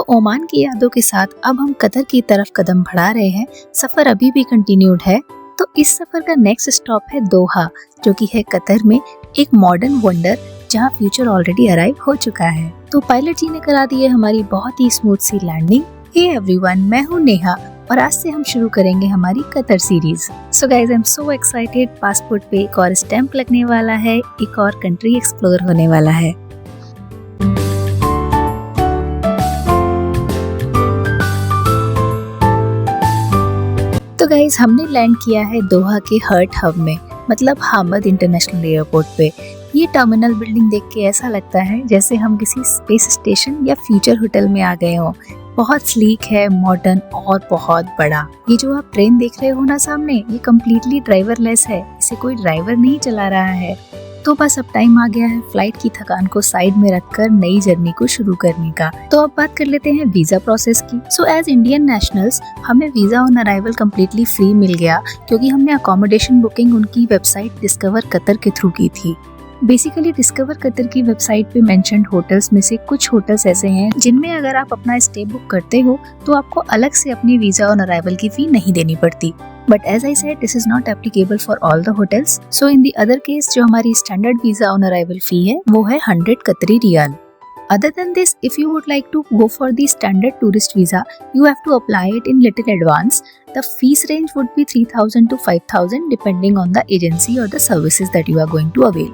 Oman की यादों के साथ अब हम कतर की तरफ कदम बढ़ा रहे हैं। सफर अभी भी कंटिन्यूड है। तो इस सफर का नेक्स्ट स्टॉप है दोहा, जो कि है कतर में एक मॉडर्न वंडर जहां फ्यूचर ऑलरेडी अराइव हो चुका है। तो पायलट जी ने करा दी है हमारी बहुत ही स्मूथ सी लैंडिंग। हे एवरीवन, मैं हूं नेहा और आज से हम शुरू करेंगे हमारी Qatar series. So guys, I am so excited. Passport पे एक और स्टैंप लगने वाला है, एक और कंट्री एक्सप्लोर होने वाला है। तो गाइज, हमने लैंड किया है दोहा के हर्ट हब में, मतलब हामद इंटरनेशनल एयरपोर्ट पे। ये टर्मिनल बिल्डिंग देख के ऐसा लगता है जैसे हम किसी स्पेस स्टेशन या फ्यूचर होटल में आ गए हो। बहुत स्लीक है, मॉडर्न और बहुत बड़ा। ये जो आप ट्रेन देख रहे हो ना सामने, ये कम्प्लीटली ड्राइवरलेस है। इसे कोई ड्राइवर नहीं चला रहा है। तो बस अब टाइम आ गया है फ्लाइट की थकान को साइड में रखकर नई जर्नी को शुरू करने का। तो अब बात कर लेते हैं वीजा प्रोसेस की। सो एज इंडियन नेशनल्स हमें visa on arrival completely free मिल गया, क्योंकि हमने अकोमोडेशन बुकिंग उनकी वेबसाइट डिस्कवर कतर के थ्रू की थी। बेसिकली डिस्कवर कतर की वेबसाइट पे मेंशन्ड होटल्स में से कुछ होटल्स ऐसे हैं जिनमें अगर आप अपना स्टे बुक करते हो तो आपको अलग से अपनी वीजा ऑन अराइवल की फी नहीं देनी पड़ती। But as I said, this is not applicable for all the hotels. So in the other case जो हमारी standard visa on arrival fee है वो है 100 Qatari riyal. Other than this, if you would like to go for the standard tourist visa, you have to apply it in little advance. The fees range would be 3,000 to 5,000 depending on the agency or the services that you are going to avail.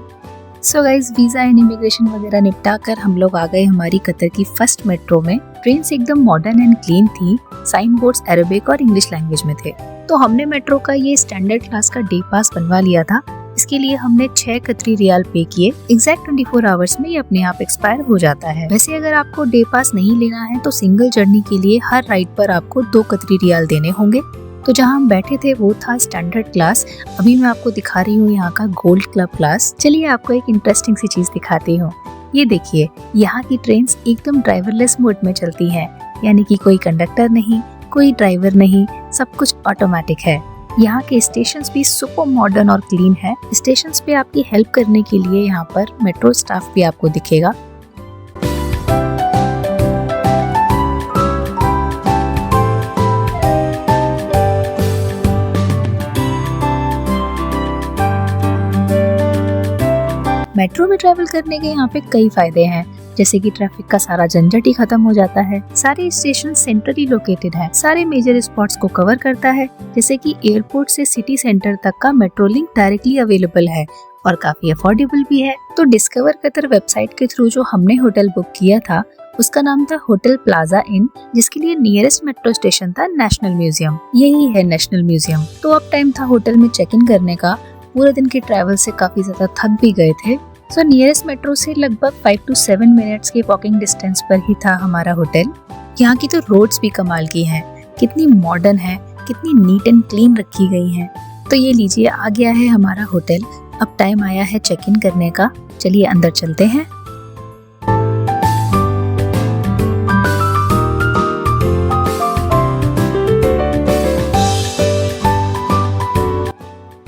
So guys, visa and immigration वगैरह निपटा कर हम लोग आ गए हमारी Qatar की first metro में। Train एकदम मॉडर्न एंड क्लीन थी। साइन बोर्ड्स अरबिक और इंग्लिश लैंग्वेज में थे। तो हमने मेट्रो का ये स्टैंडर्ड क्लास का डे पास बनवा लिया था। इसके लिए हमने 6 कतरी रियाल पे किए। एग्जैक्ट 24 आवर्स में ये अपने आप एक्सपायर हो जाता है। वैसे अगर आपको डे पास नहीं लेना है तो सिंगल जर्नी के लिए हर राइड पर आपको 2 कतरी रियाल देने होंगे। तो जहाँ हम बैठे थे वो था स्टैंडर्ड क्लास। अभी मैं आपको दिखा रही हूँ यहाँ का गोल्ड क्लब क्लास। चलिए आपको एक इंटरेस्टिंग सी चीज दिखाती हूँ। ये देखिए, यहाँ की ट्रेन एकदम ड्राइवरलेस मोड में चलती है, यानी कि कोई कंडक्टर नहीं, कोई ड्राइवर नहीं, सब कुछ ऑटोमेटिक है। यहाँ के स्टेशंस भी सुपर मॉडर्न और क्लीन है। स्टेशंस पे आपकी हेल्प करने के लिए यहाँ पर मेट्रो स्टाफ भी आपको दिखेगा। मेट्रो में ट्रैवल करने के यहाँ पे कई फायदे हैं, जैसे कि ट्रैफिक का सारा झंझट ही खत्म हो जाता है। सारे स्टेशन सेंट्रली लोकेटेड है, सारे मेजर स्पॉट्स को कवर करता है। जैसे कि एयरपोर्ट से सिटी सेंटर तक का मेट्रो लिंक डायरेक्टली अवेलेबल है और काफी अफोर्डेबल भी है। तो डिस्कवर कतर वेबसाइट के थ्रू जो हमने होटल बुक किया था उसका नाम था होटल प्लाजा इन, जिसके लिए नियरेस्ट मेट्रो स्टेशन था नेशनल म्यूजियम। यही है नेशनल म्यूजियम। तो अब टाइम था होटल में चेक इन करने का। पूरे दिन के ट्रैवल से काफी ज्यादा थक भी गए थे। सो नियरेस्ट मेट्रो से लगभग 5 to 7 मिनट्स के वॉकिंग डिस्टेंस पर ही था हमारा होटल। यहाँ की तो रोड्स भी कमाल की हैं, कितनी मॉडर्न है, कितनी नीट एंड क्लीन रखी गई हैं। तो ये लीजिए, आ गया है हमारा होटल। अब टाइम आया है चेक इन करने का। चलिए अंदर चलते हैं।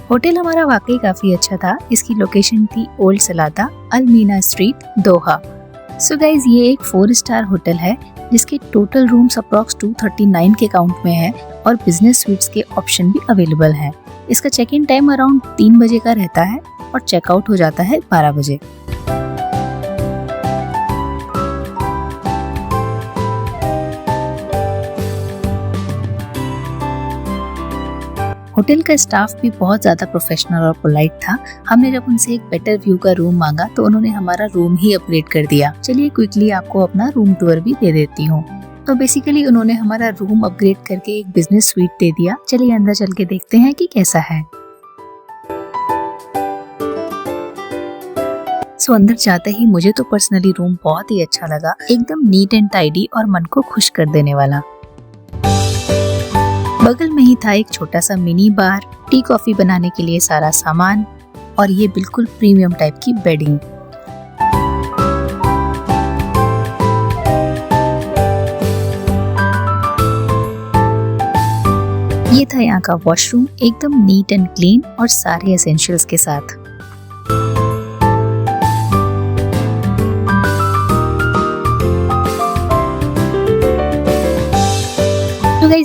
होटल हमारा वाकई काफी अच्छा था। इसकी लोकेशन थी ओल्ड सलाता, अल-मीना स्ट्रीट, दोहा। सो गाइज, ये एक 4 स्टार होटल है जिसके टोटल रूम्स अप्रॉक्स 239 के काउंट में है और बिजनेस स्वीट्स के ऑप्शन भी अवेलेबल है। इसका चेक इन टाइम अराउंड 3 बजे का रहता है और चेकआउट हो जाता है 12 बजे। होटल का स्टाफ भी बहुत ज्यादा प्रोफेशनल और पोलाइट था। हमने जब उनसे एक बेटर व्यू का रूम मांगा तो उन्होंने हमारा रूम ही अपग्रेड कर दिया। चलिए क्विकली आपको अपना रूम टूर भी दे देती हूँ। तो बेसिकली उन्होंने हमारा रूम अपग्रेड करके एक बिजनेस स्वीट दे दिया। चलिए अंदर चल के देखते हैं कि कैसा है। सो अंदर जाते ही मुझे तो पर्सनली रूम बहुत ही अच्छा लगा। एकदम नीट एंड टाइडी और मन को खुश कर देने वाला। बगल में ही था एक छोटा सा मिनी बार, टी कॉफी बनाने के लिए सारा सामान और ये बिल्कुल प्रीमियम टाइप की बेडिंग। ये था यहाँ का वॉशरूम, एकदम नीट एंड क्लीन और सारे एसेंशियल्स के साथ।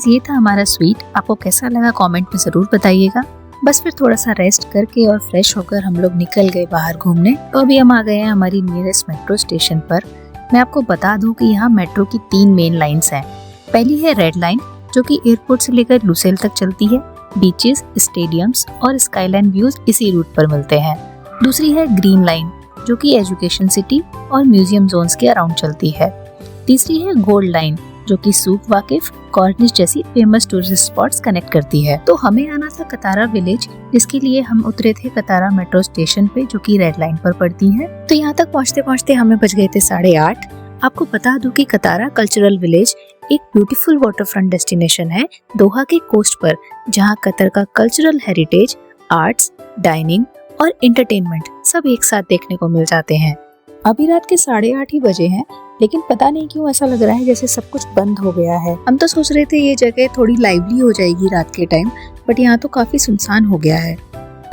गाइज ये था हमारा स्वीट। आपको कैसा लगा कमेंट में जरूर बताइएगा। बस फिर थोड़ा सा रेस्ट करके और फ्रेश होकर हम लोग निकल गए बाहर घूमने। तो अभी हम आ गए हैं हमारी नियरेस्ट मेट्रो स्टेशन पर। मैं आपको बता दूं कि यहाँ मेट्रो की 3 मेन लाइन्स हैं। पहली है रेड लाइन जो कि एयरपोर्ट से लेकर लुसेल तक चलती है। बीचेस, स्टेडियम्स और स्काईलाइन व्यूज इसी रूट पर मिलते हैं। दूसरी है ग्रीन लाइन जो कि एजुकेशन सिटी और म्यूजियम जोन्स के अराउंड चलती है। तीसरी है गोल्ड लाइन जो कि सूक वाकिफ, कॉर्निश जैसी फेमस टूरिस्ट स्पॉट्स कनेक्ट करती है। तो हमें आना था कतारा विलेज, जिसके लिए हम उतरे थे कतारा मेट्रो स्टेशन पे जो कि रेड लाइन पर पड़ती है। तो यहाँ तक पहुँचते पहुँचते हमें बज गए थे 8:30। आपको बता दूं कि कतारा कल्चरल विलेज एक ब्यूटीफुल वाटरफ्रंट डेस्टिनेशन है दोहा के कोस्ट पर, जहाँ कतर का कल्चरल हेरिटेज, आर्ट्स, डाइनिंग और एंटरटेनमेंट सब एक साथ देखने को मिल जाते हैं। अभी रात के 8:30 ही बजे हैं, लेकिन पता नहीं क्यों ऐसा लग रहा है जैसे सब कुछ बंद हो गया है। हम तो सोच रहे थे ये जगह थोड़ी लाइवली हो जाएगी रात के टाइम, बट यहाँ तो काफी सुनसान हो गया है।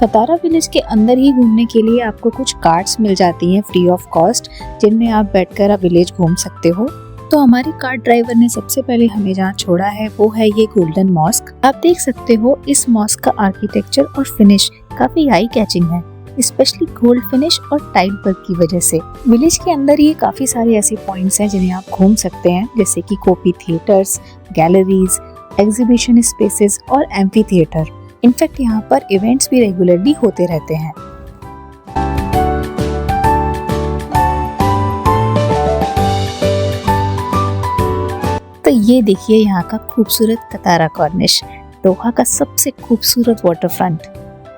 कतारा विलेज के अंदर ही घूमने के लिए आपको कुछ कार्ट्स मिल जाती हैं फ्री ऑफ कॉस्ट, जिनमें आप बैठकर आप विलेज घूम सकते हो। तो हमारी कार ड्राइवर ने सबसे पहले हमें जहाँ छोड़ा है वो है ये गोल्डन मॉस्क। आप देख सकते हो इस मॉस्क का आर्किटेक्चर और फिनिश काफी आई कैचिंग है, स्पेशली गोल्ड फिनिश और टाइल वर्क की वजह से। विलेज के अंदर ये काफी सारे ऐसे पॉइंट्स हैं जिन्हें आप घूम सकते हैं, जैसे कि copy theatres, galleries, exhibition spaces और एम्फी थिएटर। इनफैक्ट यहाँ पर इवेंट्स भी रेगुलरली होते रहते हैं। तो ये देखिए यहाँ का खूबसूरत कतारा कॉर्निश, दोहा का सबसे खूबसूरत वाटरफ्रंट।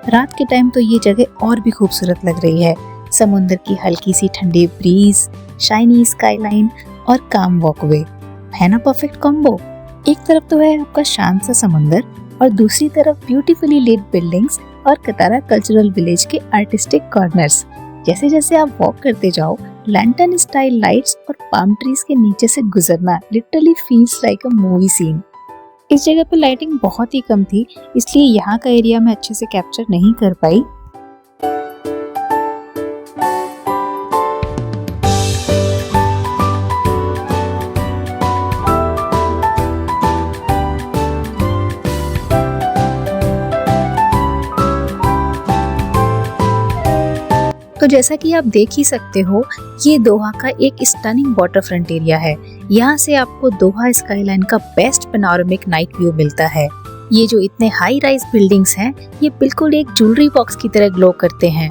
रात के टाइम तो ये जगह और भी खूबसूरत लग रही है। समुद्र की हल्की सी ठंडी ब्रीज, शाइनी स्काईलाइन और काम वॉकवे, है ना परफेक्ट कॉम्बो। एक तरफ तो है आपका शांत सा समुंदर और दूसरी तरफ ब्यूटीफुली लेड बिल्डिंग्स और कतारा कल्चरल विलेज के आर्टिस्टिक कॉर्नर्स। जैसे जैसे आप वॉक करते जाओ, लैंटर्न स्टाइल लाइट्स और पाम ट्रीज के नीचे से गुजरना literally feels like a movie scene. इस जगह पे लाइटिंग बहुत ही कम थी, इसलिए यहाँ का एरिया मैं अच्छे से कैप्चर नहीं कर पाई। तो जैसा कि आप देख ही सकते हो, ये दोहा का एक स्टनिंग वाटरफ्रंट एरिया है। यहाँ से आपको दोहा स्काईलाइन का बेस्ट पैनोरामिक नाइट व्यू मिलता है। ये जो इतने हाई राइज बिल्डिंग्स हैं, ये बिल्कुल एक ज्वेलरी बॉक्स की तरह ग्लो करते हैं।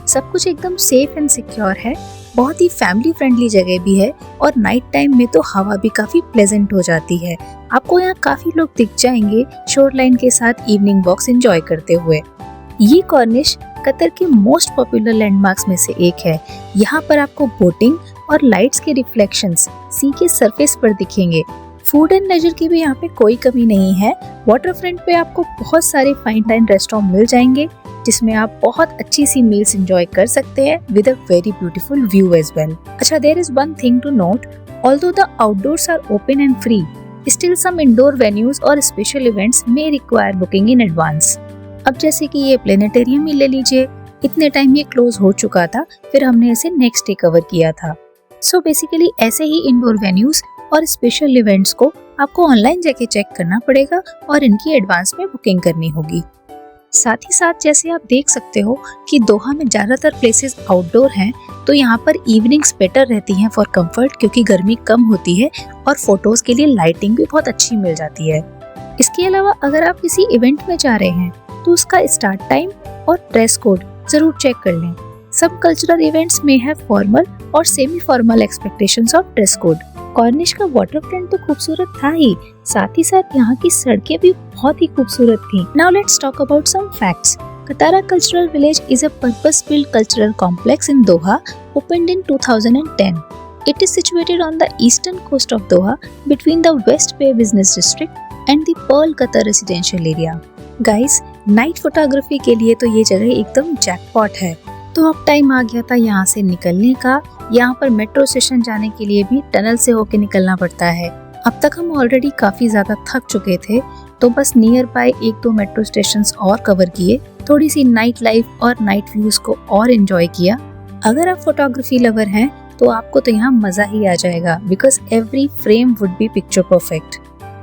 सब कुछ एकदम सेफ एंड सिक्योर है, बहुत ही फैमिली फ्रेंडली जगह भी है और नाइट टाइम में तो हवा भी काफी प्लेजेंट हो जाती है। आपको यहाँ काफी लोग दिख जाएंगे शोर लाइन के साथ इवनिंग वॉक्स एंजॉय करते हुए। ये कॉर्निश कतर के मोस्ट पॉपुलर लैंडमार्क्स में से एक है। यहाँ पर आपको बोटिंग और लाइट्स के रिफ्लेक्शंस सी के सरफेस पर दिखेंगे। फूड एंड लेजर की भी यहाँ पे कोई कमी नहीं है। वाटरफ्रंट पे आपको बहुत सारे फाइन डाइन रेस्टोरेंट मिल जाएंगे, जिसमें आप बहुत अच्छी सी मील्स एंजॉय कर सकते हैं with a very beautiful view as well. अच्छा, there is one thing to note, although the outdoors are open and free, still some indoor venues और special events may require booking in advance. अब जैसे कि ये planetarium ही ले लीजिए, इतने time ये क्लोज हो चुका था, फिर हमने इसे नेक्स्ट डे कवर किया था। सो बेसिकली ऐसे ही इंडोर वेन्यूज और स्पेशल इवेंट्स को आपको ऑनलाइन जाके चेक करना पड़ेगा और इनकी एडवांस में बुकिंग करनी होगी। साथ ही साथ जैसे आप देख सकते हो कि दोहा में ज्यादातर प्लेसेस आउटडोर हैं, तो यहाँ पर इवनिंग्स बेटर रहती हैं फॉर कंफर्ट, क्योंकि गर्मी कम होती है और फोटोज के लिए लाइटिंग भी बहुत अच्छी मिल जाती है। इसके अलावा अगर आप किसी इवेंट में जा रहे हैं तो उसका स्टार्ट टाइम और ड्रेस कोड जरूर चेक कर लें। सब कल्चरल इवेंट्स में है फॉर्मल और semi formal expectations of dress code. Cornish का वाटरफ्रंट तो खूबसूरत था ही, साथ ही साथ यहाँ की सड़कें भी बहुत ही खूबसूरत थी। Now let's talk about some facts. Katara cultural village is a purpose built cultural complex in Doha, opened in 2010. It is situated on the eastern coast of Doha between the West Bay Business District and the Pearl Qatar residential area. Guys, night photography के लिए तो ये जगह एकदम jackpot है। तो अब time आ गया था यहाँ से निकलने का। यहाँ पर मेट्रो स्टेशन जाने के लिए भी टनल से होके निकलना पड़ता है। अब तक हम ऑलरेडी काफी ज्यादा थक चुके थे, तो बस नियर बाय 1-2 मेट्रो स्टेशंस और कवर किए, थोड़ी सी नाइट लाइफ और नाइट व्यूज को और एंजॉय किया। अगर आप फोटोग्राफी लवर हैं तो आपको तो यहाँ मजा ही आ जाएगा, because every frame would be picture perfect.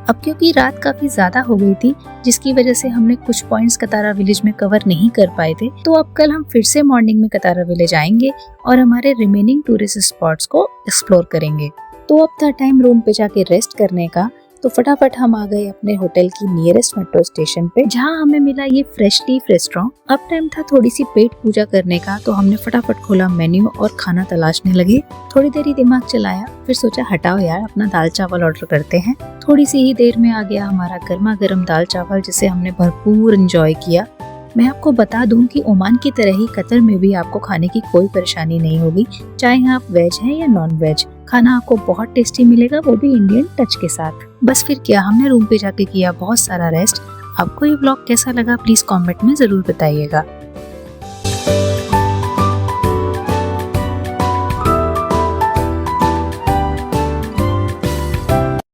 अब क्योंकि रात काफी ज्यादा हो गई थी, जिसकी वजह से हमने कुछ पॉइंट्स कतारा विलेज में कवर नहीं कर पाए थे, तो अब कल हम फिर से मॉर्निंग में कतारा विलेज आएंगे और हमारे रिमेनिंग टूरिस्ट स्पॉट्स को एक्सप्लोर करेंगे। तो अब था टाइम रूम पे जाके रेस्ट करने का, तो फटाफट हम आ गए अपने होटल की नियरेस्ट मेट्रो स्टेशन पे, जहाँ हमें मिला ये फ्रेश लीफ रेस्टोरेंट। अब टाइम था थोड़ी सी पेट पूजा करने का, तो हमने फटाफट खोला मेन्यू और खाना तलाशने लगे। थोड़ी देर ही दिमाग चलाया, फिर सोचा हटाओ यार, अपना दाल चावल ऑर्डर करते हैं। थोड़ी सी ही देर में आ गया हमारा गर्मा गर्म दाल चावल, जिसे हमने भरपूर एंजॉय किया। मैं आपको बता दूं कि ओमान की तरह ही कतर में भी आपको खाने की कोई परेशानी नहीं होगी, चाहे आप वेज हैं या नॉन वेज। खाना आपको बहुत टेस्टी मिलेगा, वो भी इंडियन टच के साथ। बस फिर क्या, हमने रूम पे जाके किया बहुत सारा रेस्ट। आपको ये ब्लॉग कैसा लगा प्लीज कमेंट में जरूर बताइएगा।